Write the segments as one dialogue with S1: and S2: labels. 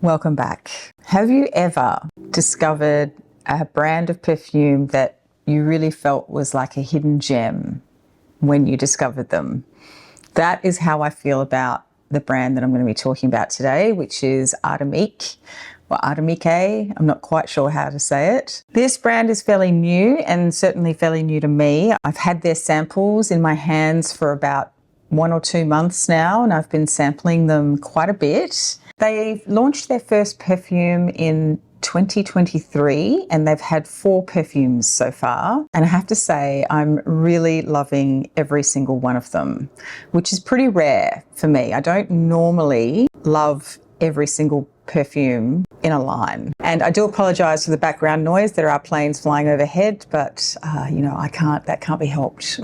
S1: Welcome back. Have you ever discovered a brand of perfume that you really felt was like a hidden gem when you discovered them? That is how I feel about the brand that I'm going to be talking about today, which is Artemique or Artemique. I'm not quite sure how to say it. This brand is fairly new and certainly fairly new to me. I've had their samples in my hands for about 1 or 2 months now, and I've been sampling them quite a bit. They launched their first perfume in 2023 and they've had 4 perfumes so far. And I have to say, I'm really loving every single one of them, which is pretty rare for me. I don't normally love every single perfume in a line. And I do apologize for the background noise. There are planes flying overhead, but that can't be helped.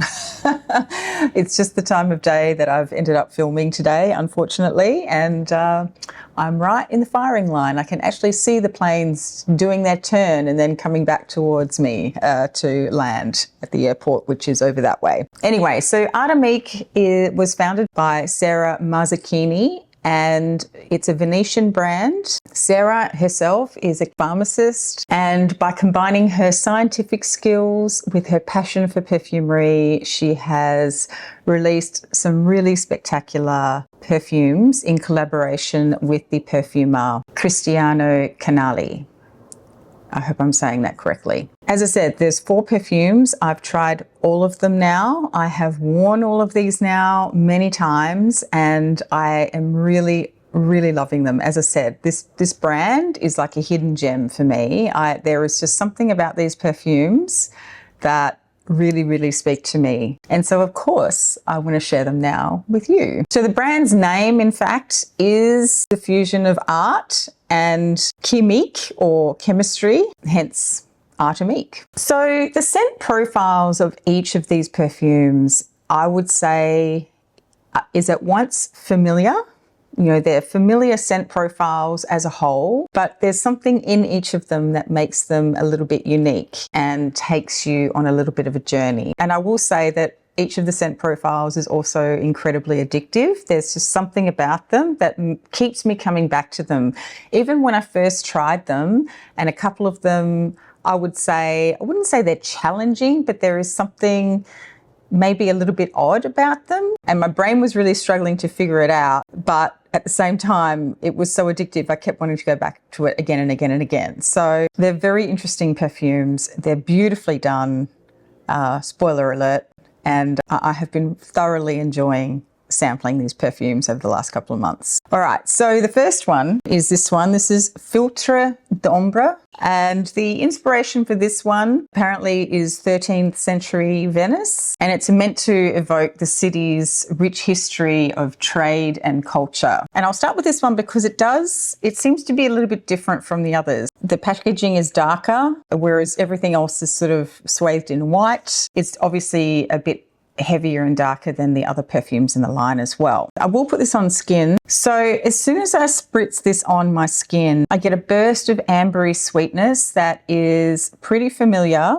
S1: It's just the time of day that I've ended up filming today, unfortunately. And I'm right in the firing line. I can actually see the planes doing their turn and then coming back towards me to land at the airport, which is over that way. Anyway, so Artemique was founded by Sarah Mazzacchini, and it's a Venetian brand. Sarah herself is a pharmacist, and by combining her scientific skills with her passion for perfumery, she has released some really spectacular perfumes in collaboration with the perfumer Cristiano Canali. I hope I'm saying that correctly. As I said, there's 4 perfumes. I've tried all of them now. I have worn all of these now many times, and I am really loving them. As I said, this brand is like a hidden gem for me. There is just something about these perfumes that really speak to me. And so, of course, I want to share them now with you. So the brand's name, in fact, is the fusion of art and chimique or chemistry, hence Artemique. So the scent profiles of each of these perfumes, I would say, is at once familiar. You know, they're familiar scent profiles as a whole, but there's something in each of them that makes them a little bit unique and takes you on a little bit of a journey. And I will say that each of the scent profiles is also incredibly addictive. There's just something about them that keeps me coming back to them. Even when I first tried them, and a couple of them, I wouldn't say they're challenging, but there is something maybe a little bit odd about them. And my brain was really struggling to figure it out. But at the same time, it was so addictive, I kept wanting to go back to it again and again and again. So they're very interesting perfumes. They're beautifully done, spoiler alert. And I have been thoroughly enjoying sampling these perfumes over the last couple of months. All right, so the first one is this one. This is Philtre D'Ambre. And the inspiration for this one apparently is 13th century Venice. And it's meant to evoke the city's rich history of trade and culture. And I'll start with this one because it seems to be a little bit different from the others. The packaging is darker, whereas everything else is sort of swathed in white. It's obviously a bit heavier and darker than the other perfumes in the line as well. I will put this on skin. So as soon as I spritz this on my skin, I get a burst of ambery sweetness that is pretty familiar.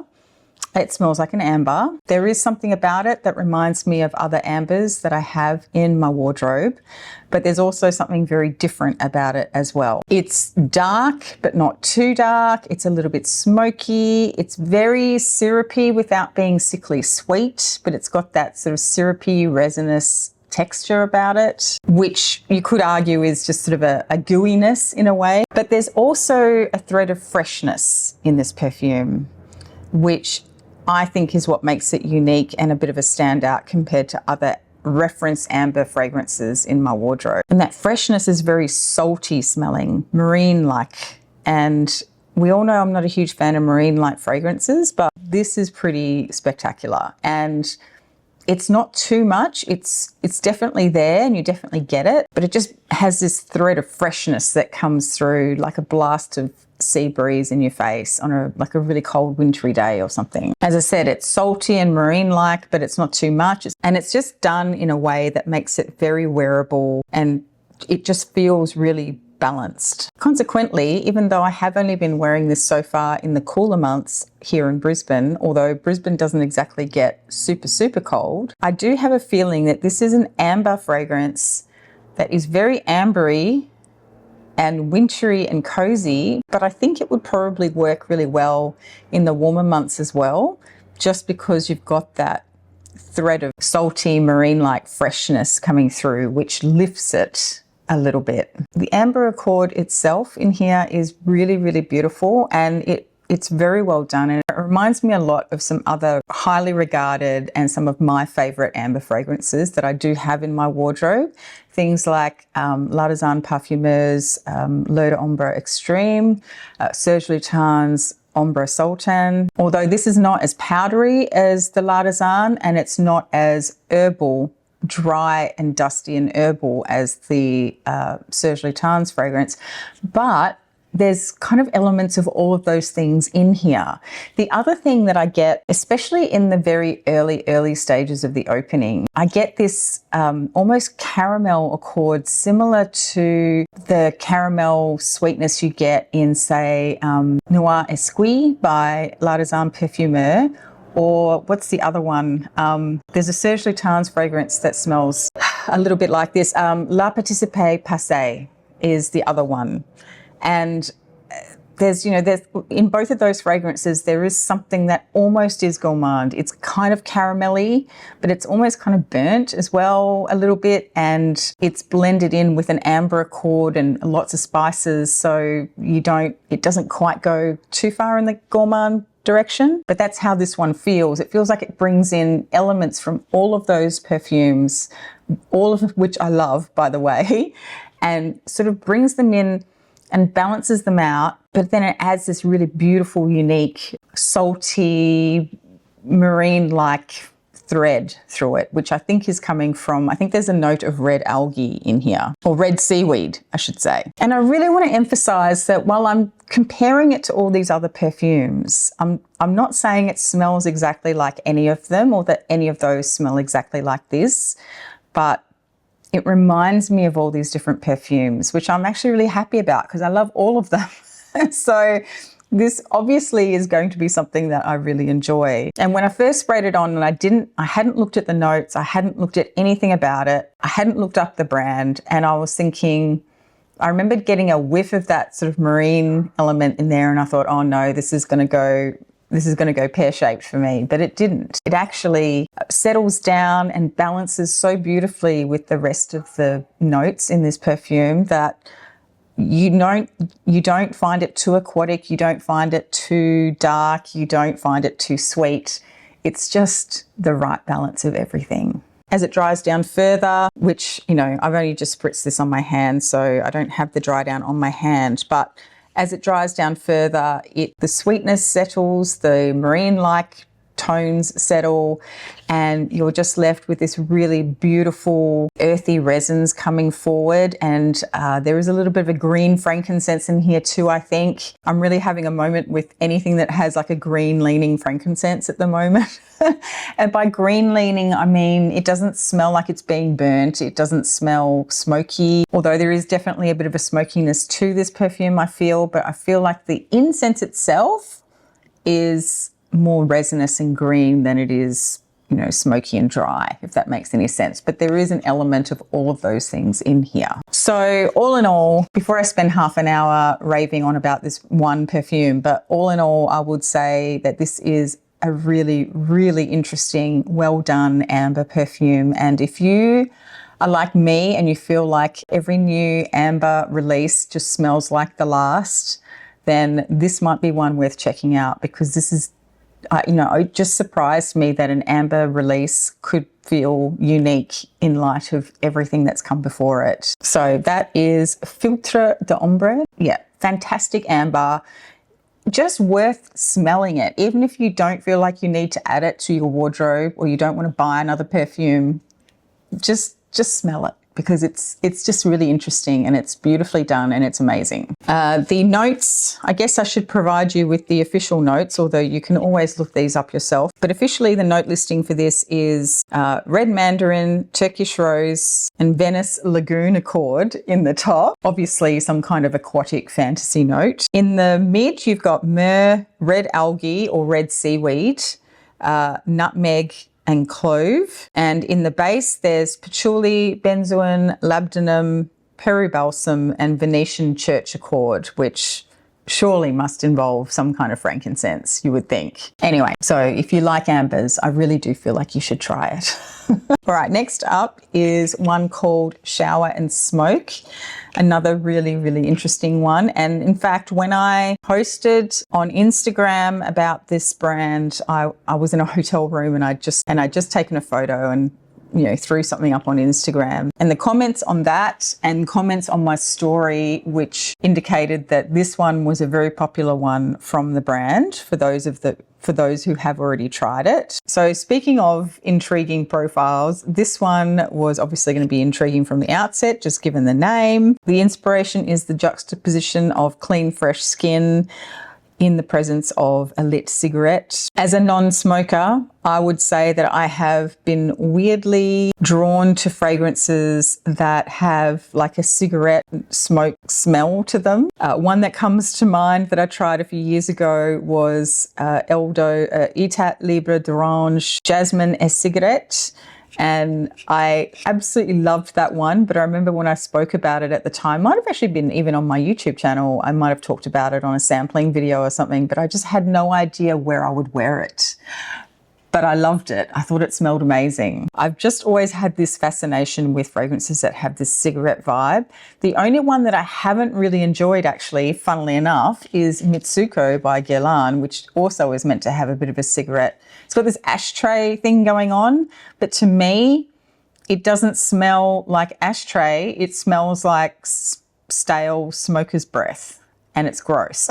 S1: It smells like an amber. There is something about it that reminds me of other ambers that I have in my wardrobe, but there's also something very different about it as well. It's dark, but not too dark. It's a little bit smoky. It's very syrupy without being sickly sweet, but it's got that sort of syrupy, resinous texture about it, which you could argue is just sort of a gooiness in a way. But there's also a thread of freshness in this perfume, which I think is what makes it unique and a bit of a standout compared to other reference amber fragrances in my wardrobe. And that freshness is very salty smelling, marine-like. And we all know I'm not a huge fan of marine-like fragrances, but this is pretty spectacular. And it's not too much. It's definitely there and you definitely get it, but it just has this thread of freshness that comes through like a blast of sea breeze in your face on a really cold wintry day or something. As I said, it's salty and marine-like, but it's not too much. And it's just done in a way that makes it very wearable and it just feels really balanced. Consequently, even though I have only been wearing this so far in the cooler months here in Brisbane, although Brisbane doesn't exactly get super cold, I do have a feeling that this is an amber fragrance that is very ambery and wintry and cozy, but I think it would probably work really well in the warmer months as well, just because you've got that thread of salty marine-like freshness coming through, which lifts it a little bit. The amber accord itself in here is really, really beautiful, and it's very well done, and it reminds me a lot of some other highly regarded and some of my favorite amber fragrances that I do have in my wardrobe. Things like L'Artisan Parfumeurs L'Eau d'Ombre Extreme, Serge Lutens Ombre Sultan. Although this is not as powdery as the L'Artisan, and it's not as herbal, dry and dusty and herbal as the Serge Lutens fragrance, but there's kind of elements of all of those things in here. The other thing that I get, especially in the very early stages of the opening, I get this almost caramel accord, similar to the caramel sweetness you get in, say, Noir Esquis by L'Artisan Parfumeur, or what's the other one? There's a Serge Lutens fragrance that smells a little bit like this. La Participe Passé is the other one. And there's in both of those fragrances, there is something that almost is gourmand. It's kind of caramelly, but it's almost kind of burnt as well a little bit. And it's blended in with an amber accord and lots of spices. So it doesn't quite go too far in the gourmand direction, but that's how this one feels. It feels like it brings in elements from all of those perfumes, all of which I love, by the way, and sort of brings them in and balances them out, but then it adds this really beautiful, unique, salty, marine-like thread through it, which I think is coming from, I think there's a note of red algae in here, or red seaweed, I should say. And I really want to emphasize that while I'm comparing it to all these other perfumes, I'm not saying it smells exactly like any of them, or that any of those smell exactly like this, but it reminds me of all these different perfumes, which I'm actually really happy about because I love all of them. So this obviously is going to be something that I really enjoy. And when I first sprayed it on, and I hadn't looked at the notes, I hadn't looked at anything about it, I hadn't looked up the brand, and I was thinking, I remembered getting a whiff of that sort of marine element in there, and I thought, oh no, this is going to go pear-shaped for me, but it didn't. It actually settles down and balances so beautifully with the rest of the notes in this perfume that you don't find it too aquatic, you don't find it too dark, you don't find it too sweet. It's just the right balance of everything. As it dries down further, which, I've only just spritzed this on my hand, so I don't have the dry down on my hand, but as it dries down further, the sweetness settles, the marine-like tones settle, and you're just left with this really beautiful earthy resins coming forward. And there is a little bit of a green frankincense in here too, I think. I'm really having a moment with anything that has like a green leaning frankincense at the moment. And by green leaning, I mean, it doesn't smell like it's being burnt. It doesn't smell smoky, although there is definitely a bit of a smokiness to this perfume, I feel, but I feel like the incense itself is more resinous and green than it is, smoky and dry, if that makes any sense. But there is an element of all of those things in here. So all in all, before I spend half an hour raving on about this one perfume, but all in all, I would say that this is a really, really interesting, well done amber perfume. And if you are like me and you feel like every new amber release just smells like the last, then this might be one worth checking out, because this is, it just surprised me that an amber release could feel unique in light of everything that's come before it. So that is Philtre D'Ambre. Yeah, fantastic amber. Just worth smelling it. Even if you don't feel like you need to add it to your wardrobe, or you don't want to buy another perfume, just smell it, because it's just really interesting and it's beautifully done and it's amazing. The notes, I guess I should provide you with the official notes, although you can always look these up yourself. But officially the note listing for this is red mandarin, Turkish rose, and Venice lagoon accord in the top. Obviously some kind of aquatic fantasy note. In the mid, you've got myrrh, red algae or red seaweed, nutmeg, and clove. And in the base, there's patchouli, benzoin, labdanum, Peru Balsam, and Venetian Church Accord, which surely must involve some kind of frankincense, you would think. Anyway, so if you like ambers, I really do feel like you should try it. All right, next up is one called Shower and Smoke. Another really, really interesting one. And in fact, when I posted on Instagram about this brand, I was in a hotel room and I just taken a photo and threw something up on Instagram, and the comments on that and comments on my story, which indicated that this one was a very popular one from the brand for those who have already tried it. So speaking of intriguing profiles, this one was obviously going to be intriguing from the outset, just given the name. The inspiration is the juxtaposition of clean, fresh skin in the presence of a lit cigarette. As a non-smoker, I would say that I have been weirdly drawn to fragrances that have like a cigarette smoke smell to them. One that comes to mind that I tried a few years ago was Eldo Etat Libre d'Orange Jasmin et Cigarette. And I absolutely loved that one. But I remember when I spoke about it at the time, might have actually been even on my YouTube channel. I might have talked about it on a sampling video or something, but I just had no idea where I would wear it. But I loved it. I thought it smelled amazing. I've just always had this fascination with fragrances that have this cigarette vibe. The only one that I haven't really enjoyed, actually, funnily enough, is Mitsuko by Guerlain, which also is meant to have a bit of a cigarette. It's got this ashtray thing going on, but to me, it doesn't smell like ashtray. It smells like stale smoker's breath, and it's gross.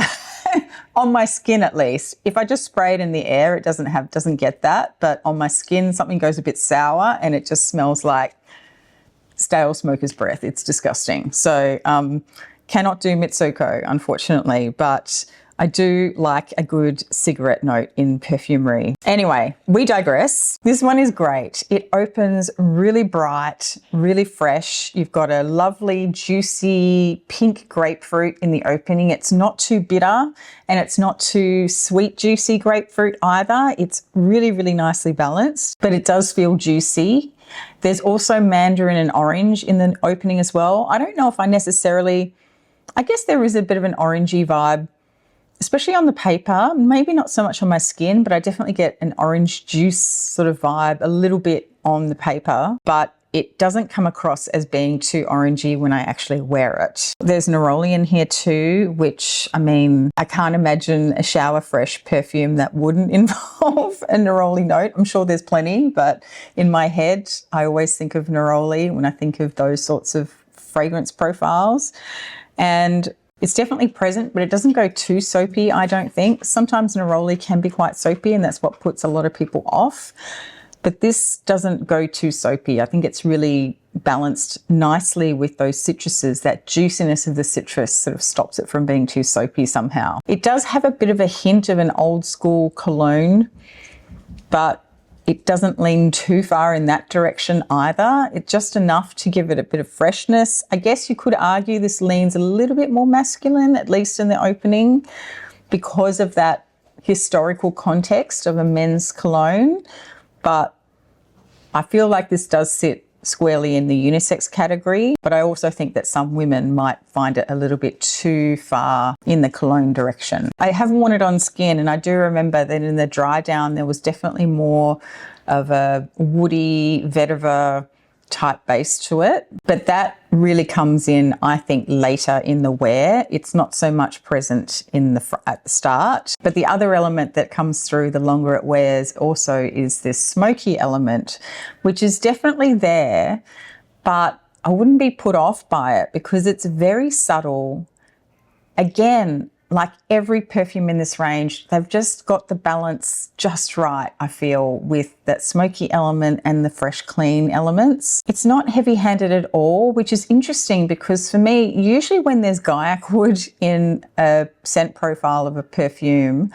S1: On my skin, at least. If I just spray it in the air, it doesn't get that. But on my skin, something goes a bit sour, and it just smells like stale smoker's breath. It's disgusting. So cannot do Mitsuko, unfortunately, but I do like a good cigarette note in perfumery. Anyway, we digress. This one is great. It opens really bright, really fresh. You've got a lovely, juicy pink grapefruit in the opening. It's not too bitter and it's not too sweet, juicy grapefruit either. It's really, really nicely balanced, but it does feel juicy. There's also mandarin and orange in the opening as well. I don't know if I guess there is a bit of an orangey vibe, especially on the paper, maybe not so much on my skin, but I definitely get an orange juice sort of vibe a little bit on the paper, but it doesn't come across as being too orangey when I actually wear it. There's neroli in here too, which, I can't imagine a shower fresh perfume that wouldn't involve a neroli note. I'm sure there's plenty, but in my head, I always think of neroli when I think of those sorts of fragrance profiles. And it's definitely present, but it doesn't go too soapy, I don't think. Sometimes neroli can be quite soapy, and that's what puts a lot of people off. But this doesn't go too soapy. I think it's really balanced nicely with those citruses. That juiciness of the citrus sort of stops it from being too soapy somehow. It does have a bit of a hint of an old school cologne, but it doesn't lean too far in that direction either. It's just enough to give it a bit of freshness. I guess you could argue this leans a little bit more masculine, at least in the opening, because of that historical context of a men's cologne. But I feel like this does sit squarely in the unisex category, but I also think that some women might find it a little bit too far in the cologne direction. I haven't worn it on skin, and I do remember that in the dry down there was definitely more of a woody vetiver type base to it, but that really comes in, I think, later in the wear. It's not so much present at the start, but the other element that comes through the longer it wears also is this smoky element, which is definitely there, but I wouldn't be put off by it because it's very subtle. Again, like every perfume in this range, they've just got the balance just right, I feel, with that smoky element and the fresh, clean elements. It's not heavy-handed at all, which is interesting because for me, usually when there's guaiac wood in a scent profile of a perfume,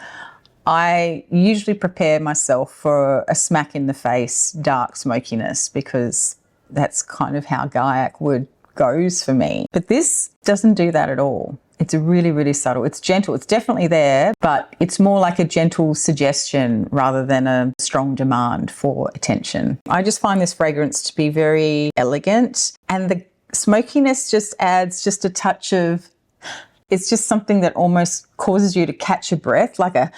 S1: I usually prepare myself for a smack in the face, dark smokiness, because that's kind of how guaiac wood goes for me. But this doesn't do that at all. It's really, really subtle. It's gentle. It's definitely there, but it's more like a gentle suggestion rather than a strong demand for attention. I just find this fragrance to be very elegant, and the smokiness just adds just a touch of, it's just something that almost causes you to catch your breath, like a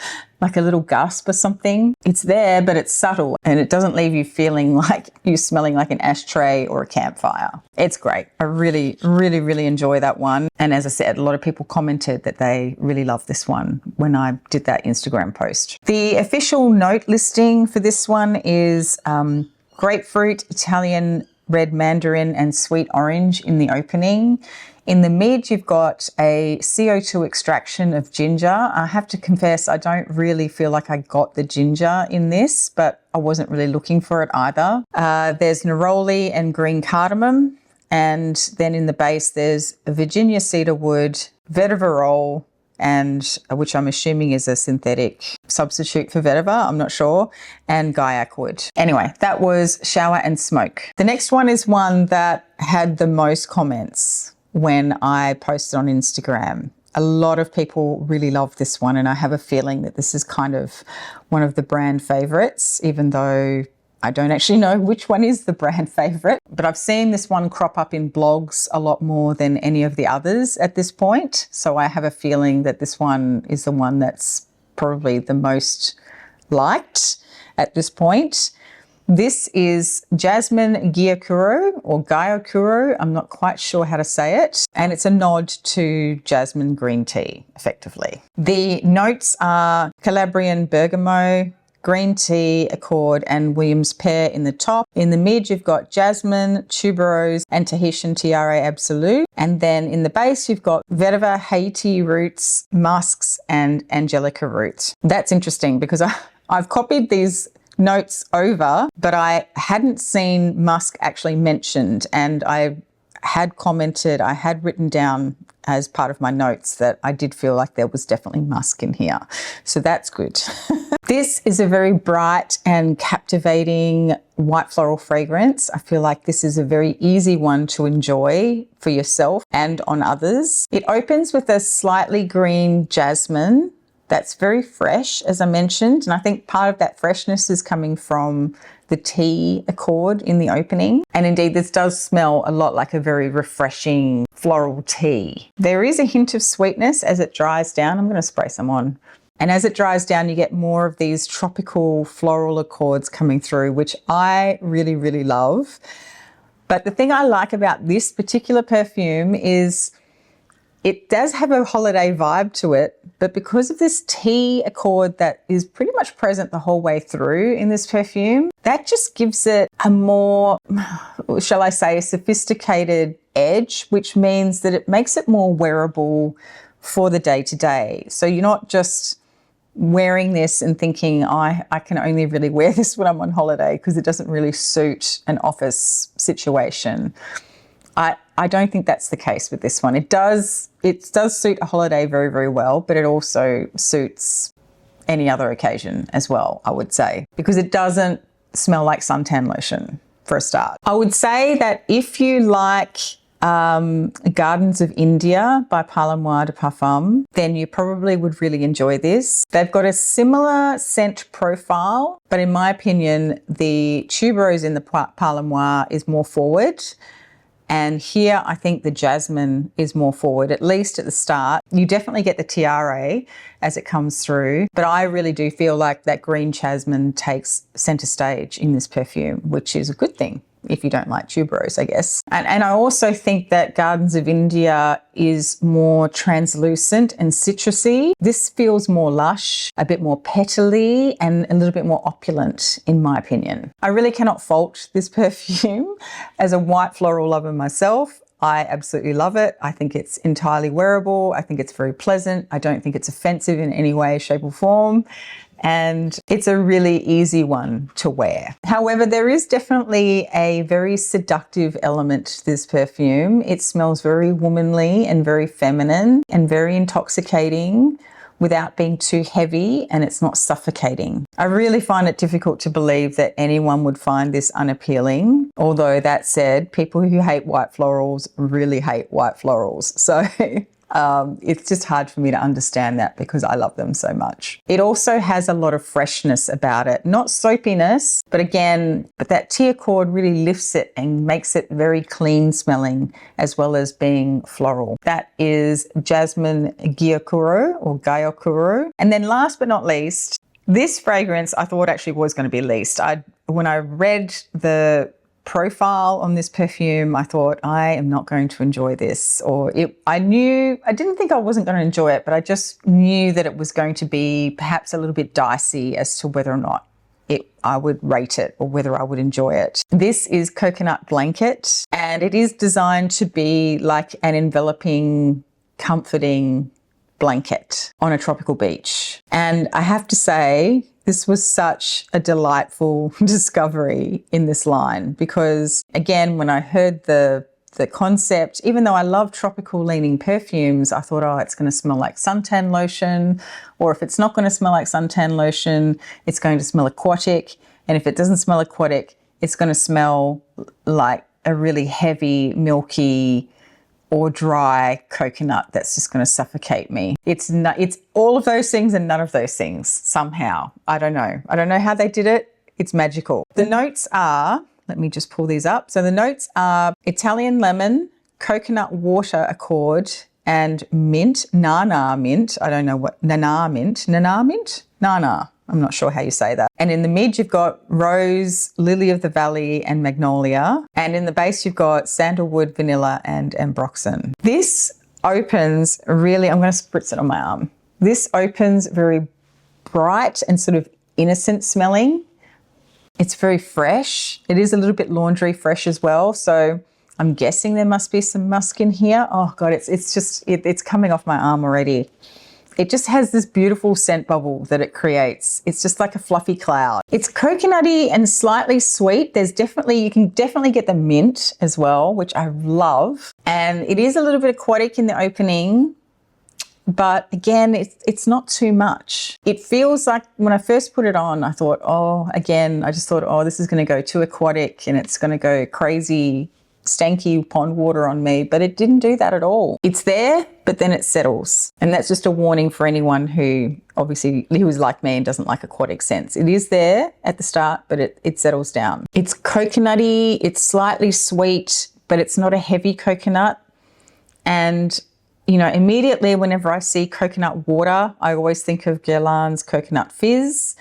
S1: little gasp or something. It's there, but it's subtle and it doesn't leave you feeling like you're smelling like an ashtray or a campfire. It's great. I really, really, really enjoy that one. And as I said, a lot of people commented that they really love this one when I did that Instagram post. The official note listing for this one is grapefruit, Italian red mandarin and sweet orange in the opening. In the mid, you've got a CO2 extraction of ginger. I have to confess, I don't really feel like I got the ginger in this, but I wasn't really looking for it either. There's neroli and green cardamom. And then in the base, there's Virginia cedarwood, vetiver, and which I'm assuming is a synthetic substitute for vetiver, I'm not sure, and guaiac wood. Anyway, that was Shower and Smoke. The next one is one that had the most comments when I posted on Instagram. A lot of people really love this one, and I have a feeling that this is kind of one of the brand favorites, even though I don't actually know which one is the brand favorite, but I've seen this one crop up in blogs a lot more than any of the others at this point. So I have a feeling that this one is the one that's probably the most liked at this point. This is Jasmin Gyokuro or Gyokuro. I'm not quite sure how to say it. And it's a nod to jasmine green tea, effectively. The notes are Calabrian bergamot, green tea, accord, and Williams pear in the top. In the mid, you've got jasmine, tuberose, and Tahitian tiare absolute. And then in the base, you've got vetiver, Haiti roots, musks, and angelica roots. That's interesting because I've copied these notes over, but I hadn't seen musk actually mentioned, and I had commented, I had written down as part of my notes that I did feel like there was definitely musk in here. So that's good. This is a very bright and captivating white floral fragrance. I feel like this is a very easy one to enjoy for yourself and on others. It opens with a slightly green jasmine that's very fresh, as I mentioned, and I think part of that freshness is coming from the tea accord in the opening. And indeed, this does smell a lot like a very refreshing floral tea. There is a hint of sweetness as it dries down. I'm going to spray some on. And as it dries down, you get more of these tropical floral accords coming through, which I really, really love. But the thing I like about this particular perfume is it does have a holiday vibe to it, but because of this tea accord that is pretty much present the whole way through in this perfume, that just gives it a more, shall I say, sophisticated edge, which means that it makes it more wearable for the day-to-day. So you're not just wearing this and thinking, I can only really wear this when I'm on holiday because it doesn't really suit an office situation. I don't think that's the case with this one. It does suit a holiday very, very well, but it also suits any other occasion as well, I would say, because it doesn't smell like suntan lotion for a start. I would say that if you like Gardens of India by Parfumoir de Parfum, then you probably would really enjoy this. They've got a similar scent profile, but in my opinion, the tuberose in the Parfumoir is more forward. And here, I think the jasmine is more forward, at least at the start. You definitely get the tiare as it comes through, but I really do feel like that green jasmine takes center stage in this perfume, which is a good thing if you don't like tuberose, I guess. And I also think that Gardens of India is more translucent and citrusy. This feels more lush, a bit more petally, and a little bit more opulent, in my opinion. I really cannot fault this perfume. As a white floral lover myself, I absolutely love it. I think it's entirely wearable. I think it's very pleasant. I don't think it's offensive in any way, shape or form. And it's a really easy one to wear. However, there is definitely a very seductive element to this perfume. It smells very womanly and very feminine and very intoxicating without being too heavy, and it's not suffocating. I really find it difficult to believe that anyone would find this unappealing. Although that said, people who hate white florals really hate white florals. So It's just hard for me to understand that because I love them so much. It also has a lot of freshness about it, not soapiness, but that tear cord really lifts it and makes it very clean smelling as well as being floral. That is Jasmin Gyokuro. And then last but not least, this fragrance I thought actually was going to be least. When I read the profile on this perfume, I thought I am not going to enjoy this, I didn't think I wasn't going to enjoy it, but I just knew that it was going to be perhaps a little bit dicey as to whether or not I would rate it or whether I would enjoy it. This is Coconut Blanket, and it is designed to be like an enveloping, comforting blanket on a tropical beach. And I have to say, this was such a delightful discovery in this line because, again, when I heard the concept, even though I love tropical leaning perfumes, I thought, oh, it's going to smell like suntan lotion, or if it's not going to smell like suntan lotion, it's going to smell aquatic. And if it doesn't smell aquatic, it's going to smell like a really heavy, milky, or dry coconut that's just going to suffocate me. It's all of those things and none of those things somehow. I don't know how they did it. It's magical. The notes are, let me just pull these up. So the notes are Italian lemon, coconut water accord, and mint, nana mint. I don't know what, nana mint. Nana. I'm not sure how you say that. And in the mid, you've got rose, lily of the valley, and magnolia. And in the base, you've got sandalwood, vanilla, and ambroxan. This opens really, I'm going to spritz it on my arm. This opens very bright and sort of innocent smelling. It's very fresh. It is a little bit laundry fresh as well. So I'm guessing there must be some musk in here. Oh God, it's coming off my arm already. It just has this beautiful scent bubble that it creates. It's just like a fluffy cloud. It's coconutty and slightly sweet. You can definitely get the mint as well, which I love. And it is a little bit aquatic in the opening, but again, it's not too much. It feels like when I first put it on, I thought, this is going to go too aquatic and it's going to go crazy, stanky pond water on me, but it didn't do that at all. It's there, but then it settles. And that's just a warning for anyone who is like me and doesn't like aquatic scents. It is there at the start, but it settles down. It's coconutty, it's slightly sweet, but it's not a heavy coconut. And immediately whenever I see coconut water, I always think of Guerlain's Coconut Fizz.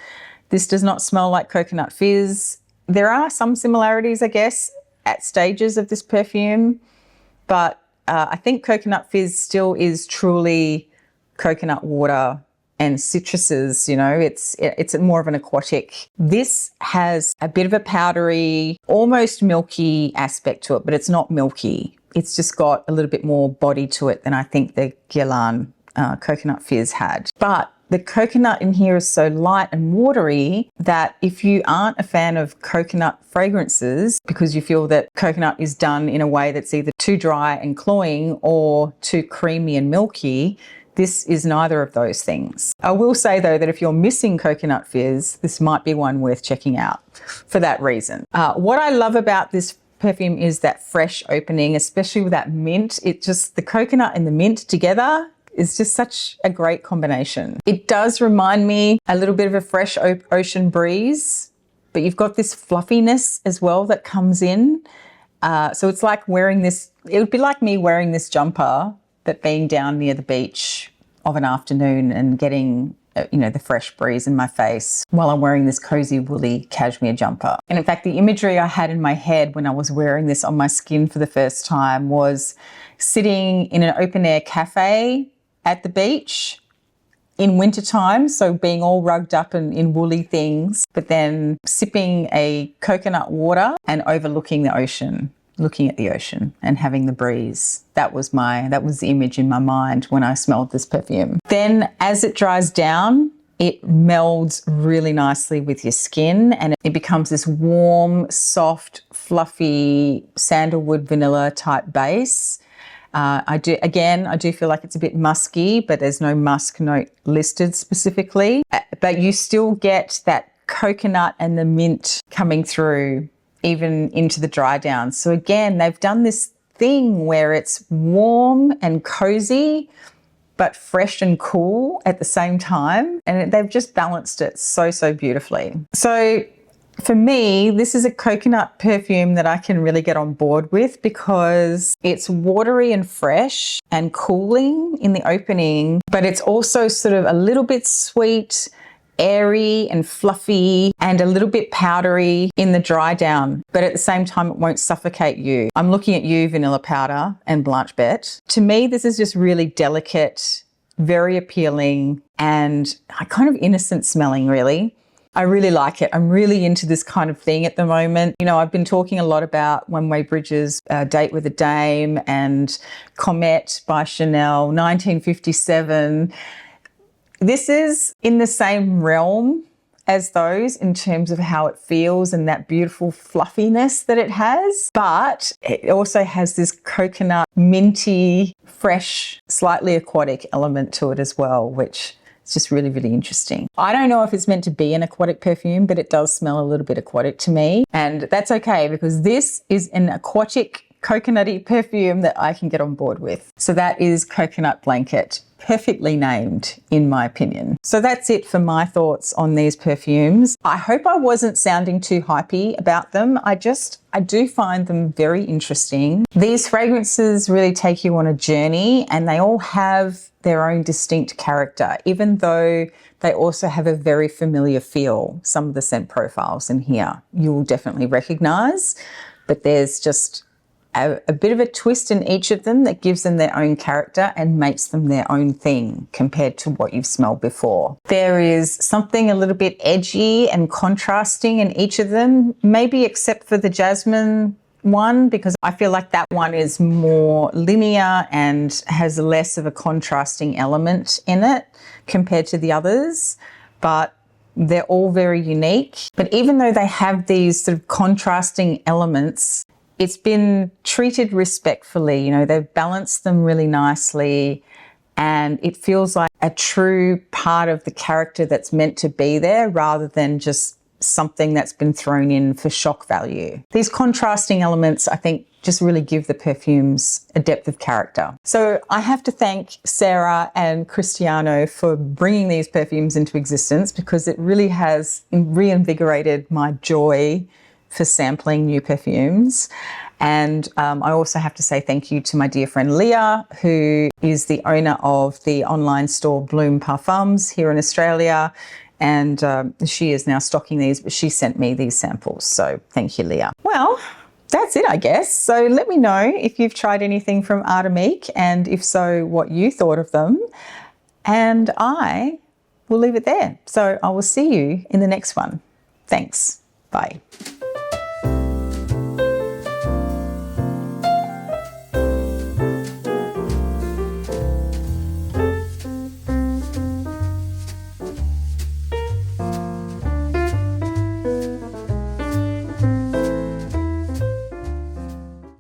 S1: This does not smell like coconut fizz. There are some similarities, I guess, at stages of this perfume, but I think Coconut Fizz still is truly coconut water and citruses. It's more of an aquatic. This has a bit of a powdery, almost milky aspect to it, but it's not milky. It's just got a little bit more body to it than I think the Guerlain Coconut Fizz had. But the coconut in here is so light and watery that if you aren't a fan of coconut fragrances because you feel that coconut is done in a way that's either too dry and cloying or too creamy and milky, this is neither of those things. I will say though that if you're missing Coconut Fizz, this might be one worth checking out for that reason. What I love about this perfume is that fresh opening, especially with that mint. The coconut and the mint together is just such a great combination. It does remind me a little bit of a fresh ocean breeze, but you've got this fluffiness as well that comes in. So it's like it would be like me wearing this jumper, but being down near the beach of an afternoon and getting the fresh breeze in my face while I'm wearing this cozy woolly cashmere jumper. And in fact, the imagery I had in my head when I was wearing this on my skin for the first time was sitting in an open air cafe at the beach in wintertime, so being all rugged up in woolly things, but then sipping a coconut water and overlooking the ocean, looking at the ocean and having the breeze. That was the image in my mind when I smelled this perfume. Then as it dries down, it melds really nicely with your skin and it becomes this warm, soft, fluffy sandalwood vanilla type base. I do feel like it's a bit musky, but there's no musk note listed specifically. But you still get that coconut and the mint coming through even into the dry down. So again, they've done this thing where it's warm and cozy, but fresh and cool at the same time. And they've just balanced it so, so beautifully. So for me, this is a coconut perfume that I can really get on board with because it's watery and fresh and cooling in the opening, but it's also sort of a little bit sweet, airy and fluffy, and a little bit powdery in the dry down, but at the same time it won't suffocate you. I'm looking at you, Vanilla Powder and Blanche Bette. To me, this is just really delicate, very appealing, and kind of innocent smelling, really. I really like it. I'm really into this kind of thing at the moment. You know, I've been talking a lot about One Way Bridges, Date with a Dame, and Comet by Chanel, 1957. This is in the same realm as those in terms of how it feels and that beautiful fluffiness that it has, but it also has this coconut, minty, fresh, slightly aquatic element to it as well, which is just really, really interesting. I don't know if it's meant to be an aquatic perfume, but it does smell a little bit aquatic to me, and that's okay because this is an aquatic coconutty perfume that I can get on board with. So that is Coconut Blanket. Perfectly named, in my opinion. So that's it for my thoughts on these perfumes. I hope I wasn't sounding too hypey about them. I do find them very interesting. These fragrances really take you on a journey, and they all have their own distinct character, even though they also have a very familiar feel. Some of the scent profiles in here you'll definitely recognize, but there's just a bit of a twist in each of them that gives them their own character and makes them their own thing compared to what you've smelled before. There is something a little bit edgy and contrasting in each of them, maybe except for the Jasmine one, because I feel like that one is more linear and has less of a contrasting element in it compared to the others, but they're all very unique. But even though they have these sort of contrasting elements, it's been treated respectfully. You know, they've balanced them really nicely, and it feels like a true part of the character that's meant to be there rather than just something that's been thrown in for shock value. These contrasting elements, I think, just really give the perfumes a depth of character. So I have to thank Sarah and Cristiano for bringing these perfumes into existence, because it really has reinvigorated my joy for sampling new perfumes. And I also have to say thank you to my dear friend Leah, who is the owner of the online store Bloom Parfums here in Australia. And she is now stocking these, but she sent me these samples. So thank you, Leah. Well, that's it, I guess. So let me know if you've tried anything from Artemique, and if so, what you thought of them. And I will leave it there. So I will see you in the next one. Thanks. Bye.